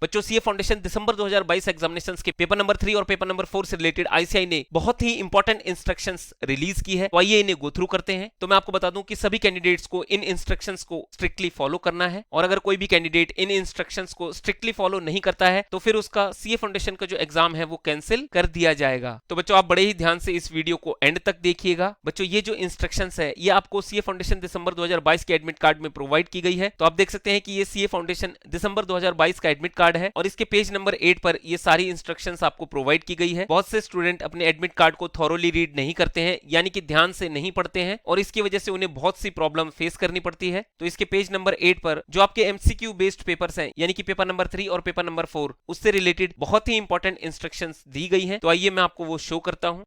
बच्चों CA foundation दिसंबर 2022 examinations के paper number 3 और पेपर नंबर 4 से रिलेटेड आईसीआई ने बहुत ही इंपॉर्टेंट इंस्ट्रक्शंस रिलीज की है, तो आइए इन्हें गो थ्रू करते हैं। तो मैं आपको बता दूं कि सभी कैंडिडेट्स को इन इंस्ट्रक्शंस को स्ट्रिक्टली फॉलो करना है, और अगर कोई भी कैंडिडेट इन इंस्ट्रक्शंस को स्ट्रिक्टली फॉलो नहीं करता है तो फिर उसका सीए फाउंडेशन का जो एग्जाम है वो कैंसिल कर दिया जाएगा। तो बच्चों आप बड़े ही ध्यान से इस वीडियो को एंड तक देखिएगा। बच्चों ये जो इंस्ट्रक्शंस है ये आपको सीए फाउंडेशन दिसंबर 2022 के एडमिट कार्ड में प्रोवाइड की गई है। तो आप देख सकते हैं कि ये सीए फाउंडेशन दिसंबर 2022 का एडमिट कार्ड है और इसके पेज नंबर 8 पर ये सारी इंस्ट्रक्शंस आपको प्रोवाइड की गई है। बहुत से स्टूडेंट अपने एडमिट कार्ड को थॉरोली रीड नहीं करते हैं, यानी कि ध्यान से नहीं पढ़ते हैं, और इसकी वजह से उन्हें बहुत सी प्रॉब्लम फेस करनी पड़ती है। तो इसके पेज नंबर 8 पर जो आपके एमसीक्यू बेस्ड पेपर्स हैं, यानी कि पेपर नंबर 3 और पेपर नंबर 4, उससे रिलेटेड बहुत ही इंपॉर्टेंट इंस्ट्रक्शंस दी गई हैं। तो आइए मैं आपको वो शो करता हूं।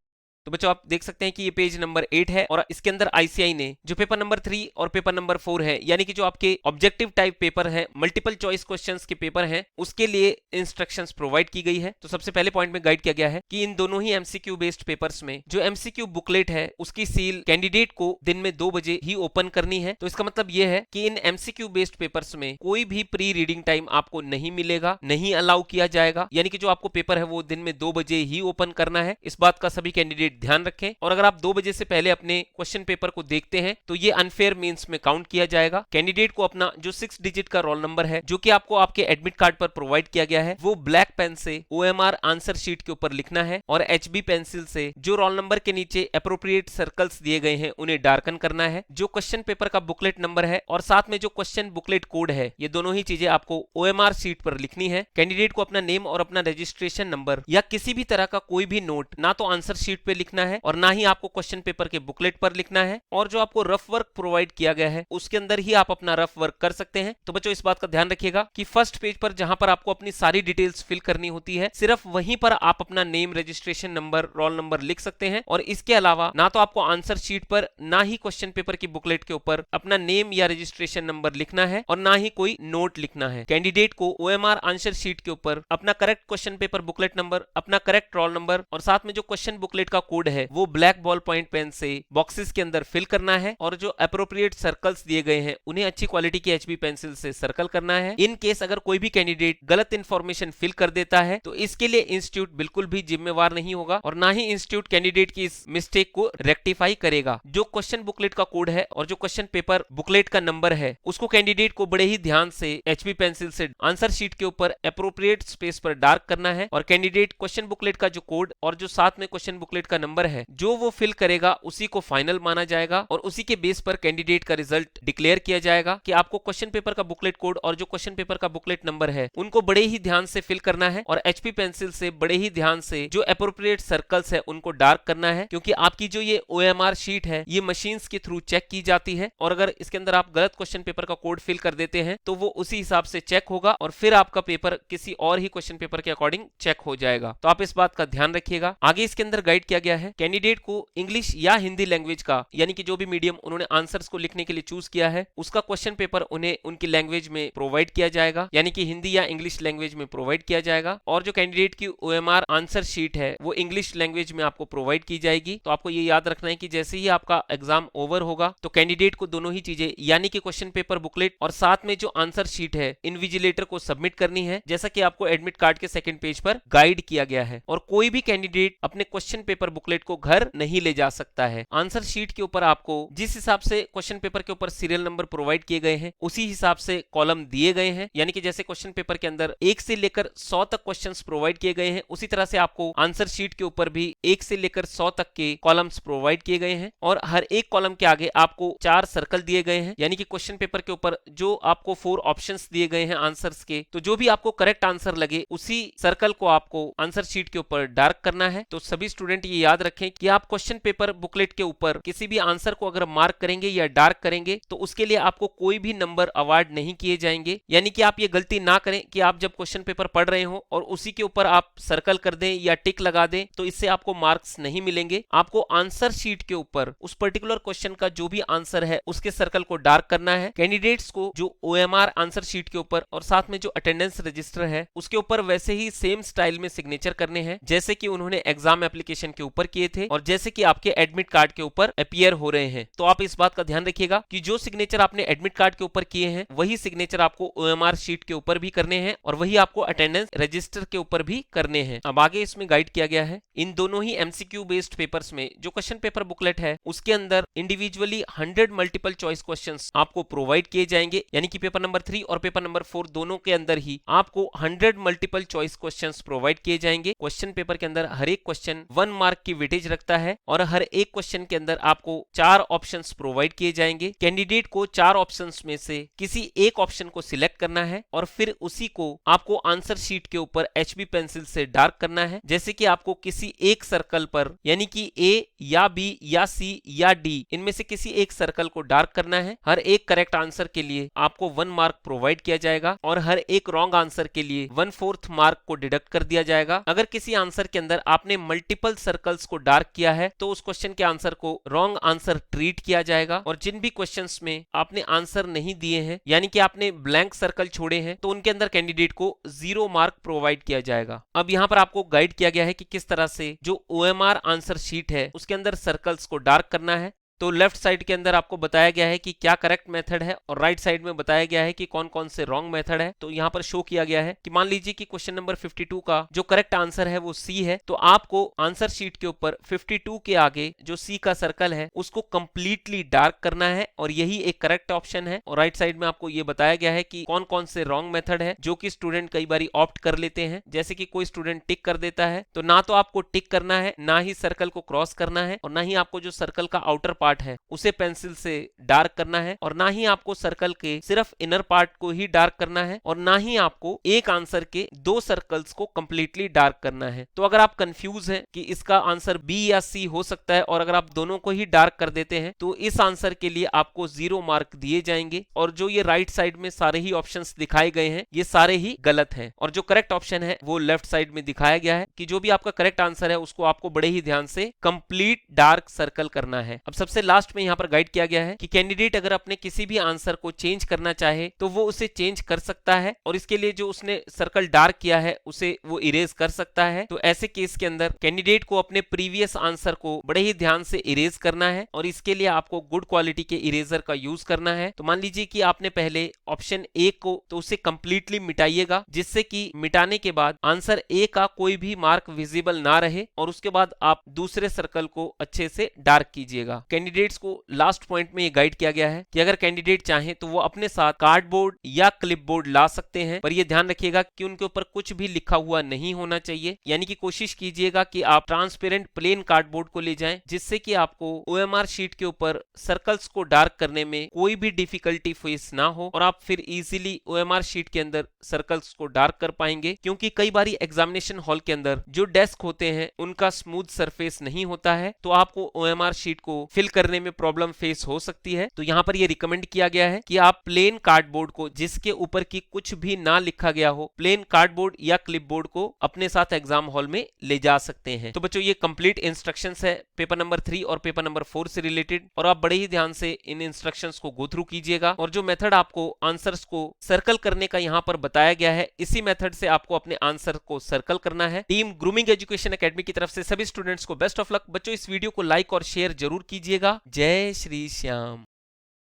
तो बच्चों आप देख सकते हैं कि ये पेज नंबर 8 है और इसके अंदर आईसीआई ने जो पेपर नंबर 3 और पेपर नंबर 4 है, यानी कि जो आपके ऑब्जेक्टिव टाइप पेपर है, मल्टीपल चॉइस क्वेश्चंस के पेपर हैं, उसके लिए इंस्ट्रक्शंस प्रोवाइड की गई है। तो सबसे पहले पॉइंट में गाइड किया गया है कि इन दोनों ही एमसीक्यू बेस्ड पेपर्स में जो एमसीक्यू बुकलेट है उसकी सील कैंडिडेट को दिन में 2 बजे ही ओपन करनी है। तो इसका मतलब यह है कि इन एमसीक्यू बेस्ड पेपर्स में कोई भी प्री रीडिंग टाइम आपको नहीं मिलेगा, नहीं अलाउ किया जाएगा, यानी कि जो आपको पेपर है वो दिन में 2 बजे ही ओपन करना है। इस बात का सभी कैंडिडेट ध्यान रखें। और अगर आप 2 बजे से पहले अपने क्वेश्चन पेपर को देखते हैं तो ये अनफेयर मींस में काउंट किया जाएगा। कैंडिडेट को अपना जो 6 डिजिट का रोल नंबर है जो कि आपको आपके एडमिट कार्ड पर प्रोवाइड किया गया है वो ब्लैक पेन से ओएमआर आंसर शीट के ऊपर लिखना है, और एचबी पेंसिल से जो रोल नंबर के नीचे एप्रोप्रिएट सर्कल्स दिए गए हैं उन्हें डार्कन करना है। जो क्वेश्चन पेपर का बुकलेट नंबर है और साथ में जो क्वेश्चन बुकलेट कोड है, ये दोनों ही चीजें आपको ओएमआर शीट पर लिखनी है। कैंडिडेट को अपना नेम और अपना रजिस्ट्रेशन नंबर या किसी भी तरह का कोई भी नोट ना तो आंसर शीट पे लिखना है और ना ही आपको क्वेश्चन पेपर के बुकलेट पर लिखना है, और जो आपको रफ वर्क प्रोवाइड किया गया है उसके अंदर ही आप अपना रफ वर्क कर सकते हैं। तो बच्चों इस बात का ध्यान रखिएगा कि फर्स्ट पेज पर जहां पर आपको अपनी सारी डिटेल्स फिल करनी होती है, सिर्फ वहीं पर आप अपना name, registration number, roll number लिख सकते हैं, और इसके अलावा ना तो आपको आंसर शीट पर ना ही क्वेश्चन पेपर की बुकलेट के ऊपर अपना नेम या रजिस्ट्रेशन नंबर लिखना है और ना ही कोई नोट लिखना है। कैंडिडेट को ओएमआर आंसर शीट के ऊपर अपना correct question paper booklet number, अपना करेक्ट रोल नंबर और साथ में जो क्वेश्चन बुकलेट का कोड है वो ब्लैक बॉल पॉइंट पेन से बॉक्सेस के अंदर फिल करना है, और जो एप्रोप्रिएट सर्कल्स दिए गए हैं उन्हें अच्छी क्वालिटी की एचबी पेंसिल से सर्कल करना है। इन केस अगर कोई भी कैंडिडेट गलत इंफॉर्मेशन फिल कर देता है तो इसके लिए इंस्टीट्यूट बिल्कुल भी जिम्मेवार नहीं होगा, और ना ही इंस्टीट्यूट कैंडिडेट की इस मिस्टेक को रेक्टिफाई करेगा। जो क्वेश्चन बुकलेट का कोड है और जो क्वेश्चन पेपर बुकलेट का नंबर है उसको कैंडिडेट को बड़े ही ध्यान से एचबी पेंसिल से आंसर शीट के ऊपर एप्रोप्रिएट स्पेस पर डार्क करना है, और कैंडिडेट क्वेश्चन बुकलेट का जो कोड और जो साथ में क्वेश्चन बुकलेट का नंबर है जो वो फिल करेगा उसी को फाइनल माना जाएगा, और उसी के बेस पर कैंडिडेट का रिजल्ट डिक्लेयर किया जाएगा कि आपको क्वेश्चन पेपर का बुकलेट कोड और जो क्वेश्चन पेपर का बुकलेट नंबर है उनको बड़े ही ध्यान से फिल करना है, और एचपी पेंसिल से बड़े ही ध्यान से जो एप्रोप्रिएट सर्कल्स है उनको डार्क करना है, क्योंकि आपकी जो ये ओएमआर शीट है ये मशीन्स के थ्रू चेक की जाती है, और अगर इसके अंदर आप गलत क्वेश्चन पेपर का कोड फिल कर देते हैं तो वो उसी हिसाब से चेक होगा और फिर आपका पेपर किसी और ही क्वेश्चन पेपर के अकॉर्डिंग चेक हो जाएगा। तो आप इस बात का ध्यान रखिएगा। आगे इसके अंदर गाइड किया गया है कैंडिडेट को इंग्लिश या हिंदी लैंग्वेज का, यानी कि जो भी मीडियम उन्होंने आंसर्स को लिखने के लिए चूज किया है उसका क्वेश्चन पेपर उन्हें उनकी लैंग्वेज में प्रोवाइड किया जाएगा, यानी कि हिंदी या इंग्लिश लैंग्वेज में प्रोवाइड किया जाएगा, और जो कैंडिडेट की ओएमआर आंसर शीट है वो इंग्लिश लैंग्वेज में आपको प्रोवाइड की जाएगी। तो आपको ये याद रखना है कि जैसे ही आपका एग्जाम ओवर होगा तो कैंडिडेट को दोनों ही चीजें, यानी कि क्वेश्चन पेपर बुकलेट और साथ में जो आंसर शीट है इन्विजिलेटर को सबमिट करनी है, जैसा कि आपको एडमिट कार्ड के सेकंड पेज पर गाइड किया गया है। और कोई भी कैंडिडेट अपने क्वेश्चन पेपर बुकलेट को घर नहीं ले जा सकता है। आंसर शीट के ऊपर आपको जिस हिसाब से क्वेश्चन पेपर के ऊपर सीरियल नंबर प्रोवाइड किए गए हैं उसी हिसाब से कॉलम दिए गए हैं, यानी कि जैसे क्वेश्चन पेपर के अंदर 1 से लेकर 100 तक क्वेश्चंस प्रोवाइड किए गए हैं उसी तरह से आपको आंसर शीट के ऊपर भी 1 से लेकर 100 तक के कॉलम्स प्रोवाइड किए गए हैं, और हर एक कॉलम के आगे आपको 4 सर्कल दिए गए हैं, यानी कि क्वेश्चन पेपर के ऊपर जो आपको 4 ऑप्शंस दिए गए हैं आंसर्स के, तो जो भी आपको करेक्ट आंसर लगे उसी सर्कल को आपको आंसर शीट के ऊपर डार्क करना है। तो सभी स्टूडेंट ये याद रखें कि आप क्वेश्चन पेपर बुकलेट के ऊपर किसी भी आंसर को अगर मार्क करेंगे या डार्क करेंगे तो उसके लिए आपको कोई भी नंबर अवार्ड नहीं किए जाएंगे, यानी कि आप ये गलती ना करें कि आप जब क्वेश्चन पेपर पढ़ रहे हो और उसी के ऊपर आप सर्कल कर दें या टिक लगा दें, तो इससे आपको मार्क्स नहीं मिलेंगे। आपको आंसर शीट के ऊपर उस पर्टिकुलर क्वेश्चन का जो भी आंसर है उसके सर्कल को डार्क करना है। कैंडिडेट्स को जो ओएमआर आंसर शीट के ऊपर और साथ में जो अटेंडेंस रजिस्टर है उसके ऊपर वैसे ही सेम स्टाइल में सिग्नेचर करने हैं जैसे कि उन्होंने एग्जाम एप्लीकेशन के ऊपर ऊपर किए थे और जैसे कि आपके एडमिट कार्ड के ऊपर अपीयर हो रहे हैं। तो आप इस बात का ध्यान रखिएगा कि जो सिग्नेचर आपने एडमिट कार्ड के ऊपर किए हैं वही सिग्नेचर आपको OMR शीट के ऊपर भी करने हैं और वही आपको अटेंडेंस रजिस्टर के ऊपर भी करने हैं। अब आगे इसमें गाइड किया गया है इन दोनों ही MCQ बेस्ड पेपर्स में जो क्वेश्चन पेपर बुकलेट है उसके अंदर इंडिविजुअली 100 मल्टीपल चॉइस क्वेश्चंस आपको प्रोवाइड किए जाएंगे, यानी कि पेपर नंबर 3 और पेपर नंबर 4 दोनों के अंदर ही आपको 100 मल्टीपल चॉइस क्वेश्चंस प्रोवाइड किए जाएंगे। क्वेश्चन पेपर के अंदर हर एक क्वेश्चन 1 मार्क की वेटेज रखता है और हर एक क्वेश्चन के अंदर आपको 4 ऑप्शंस प्रोवाइड किए जाएंगे। कैंडिडेट को 4 ऑप्शंस में से किसी एक ऑप्शन को सिलेक्ट करना है और फिर उसी को आपको आंसर शीट के ऊपर HB पेंसिल से डार्क करना है। जैसे कि आपको किसी एक सर्कल पर यानी कि A या B या C या D इनमें से किसी एक सर्कल को डार्क करना है। हर एक करेक्ट आंसर के लिए आपको 1 मार्क प्रोवाइड किया जाएगा और हर एक रॉन्ग आंसर के लिए 1/4 मार्क को डिडक्ट कर दिया जाएगा। अगर किसी आंसर के अंदर आपने मल्टीपल सर्कल्स को डार्क किया है तो उस क्वेश्चन के आंसर को रॉन्ग आंसर ट्रीट किया जाएगा और जिन भी क्वेश्चंस में आपने आंसर नहीं दिए हैं यानी कि आपने ब्लैंक सर्कल छोड़े हैं तो उनके अंदर कैंडिडेट को 0 मार्क प्रोवाइड किया जाएगा। अब यहाँ पर आपको गाइड किया गया है कि किस तरह से जो OMR आंसर शीट है उसके अंदर सर्कल्स को डार्क करना है। तो लेफ्ट साइड के अंदर आपको बताया गया है कि क्या करेक्ट मेथड है और राइट साइड में बताया गया है कि कौन कौन से रॉन्ग मेथड है। तो यहाँ पर शो किया गया है कि मान लीजिए कि क्वेश्चन नंबर 52 का जो करेक्ट आंसर है वो C है, तो आपको आंसर शीट के ऊपर 52 के आगे जो C का सर्कल है उसको कंप्लीटली डार्क करना है और यही एक करेक्ट ऑप्शन है। और राइट साइड में आपको ये बताया गया है कि कौन कौन से रॉन्ग मेथड है जो कि स्टूडेंट कई बार ऑप्ट कर लेते हैं। जैसे कि कोई स्टूडेंट टिक कर देता है तो ना तो आपको टिक करना है, ना ही सर्कल को क्रॉस करना है और ना ही आपको जो सर्कल का आउटर पार्ट है उसे पेंसिल से डार्क करना है और ना ही आपको सर्कल के सिर्फ इनर पार्ट को ही डार्क करना है और ना ही आपको एक आंसर के 2 सर्कल्स को कंप्लीटली डार्क करना है। तो अगर आप कंफ्यूज हैं कि इसका आंसर B या C हो सकता है और अगर आप दोनों को ही डार्क कर देते हैं तो इस आंसर के लिए आपको 0 मार्क दिए जाएंगे और जो ये राइट साइड में सारे ही ऑप्शंस दिखाए गए हैं ये सारे ही गलत हैं और जो करेक्ट ऑप्शन है वो लेफ्ट साइड में दिखाया गया है कि जो भी आपका करेक्ट आंसर है उसको आपको बड़े ही ध्यान से कंप्लीट डार्क सर्कल करना है। अब सबसे लास्ट में यहाँ पर गाइड किया गया है कि कैंडिडेट अगर अपने किसी भी आंसर को चेंज करना चाहे तो वो उसे चेंज कर सकता है और इसके लिए जो उसने सर्कल डार्क किया है उसे वो इरेज कर सकता है। तो ऐसे केस के अंदर कैंडिडेट को अपने प्रीवियस आंसर को बड़े ही ध्यान से इरेज करना है और इसके लिए आपको गुड क्वालिटी के इरेजर का यूज करना है। तो मान लीजिए कि आपने पहले ऑप्शन A को तो उसे कंप्लीटली मिटाइएगा जिससे कि मिटाने के बाद आंसर A का कोई भी मार्क विजिबल ना रहे और उसके बाद आप दूसरे सर्कल को अच्छे से डार्क कीजिएगा। कैंडिडेट्स को लास्ट पॉइंट में ये गाइड किया गया है कि अगर कैंडिडेट चाहे तो वो अपने साथ कार्डबोर्ड या क्लिपबोर्ड ला सकते हैं, पर ये ध्यान रखिएगा कि उनके ऊपर कुछ भी लिखा हुआ नहीं होना चाहिए। यानी कि कोशिश कीजिएगा कि आप ट्रांसपेरेंट प्लेन कार्डबोर्ड को ले जाएं जिससे कि आपको OMR शीट के ऊपर सर्कल्स को डार्क करने में कोई भी डिफिकल्टी फेस ना हो और आप फिर इजीली OMR शीट के अंदर सर्कल्स को डार्क कर पाएंगे। क्योंकि कई बारी एग्जामिनेशन हॉल के अंदर जो डेस्क होते हैं उनका स्मूथ सरफेस नहीं होता है तो आपको OMR शीट को फिल करने में प्रॉब्लम फेस हो सकती है। तो यहाँ पर ये रिकमेंड किया गया है कि आप प्लेन कार्डबोर्ड को जिसके ऊपर की कुछ भी ना लिखा गया हो, प्लेन कार्डबोर्ड या क्लिपबोर्ड को अपने साथ एग्जाम हॉल में ले जा सकते हैं। तो बच्चों ये कंप्लीट इंस्ट्रक्शंस है पेपर नंबर 3 और पेपर नंबर 4 से रिलेटेड और आप बड़े ही ध्यान से इन इंस्ट्रक्शंस को गो थ्रू कीजिएगा और जो मेथड आपको आंसर्स को सर्कल करने का यहाँ पर बताया गया है इसी मेथड से आपको अपने आंसर को सर्कल करना है। टीम ग्रूमिंग एजुकेशन एकेडमी की तरफ से सभी स्टूडेंट्स को बेस्ट ऑफ लक। बच्चों इस वीडियो को लाइक और शेयर जरूर कीजिएगा। जय श्री श्याम।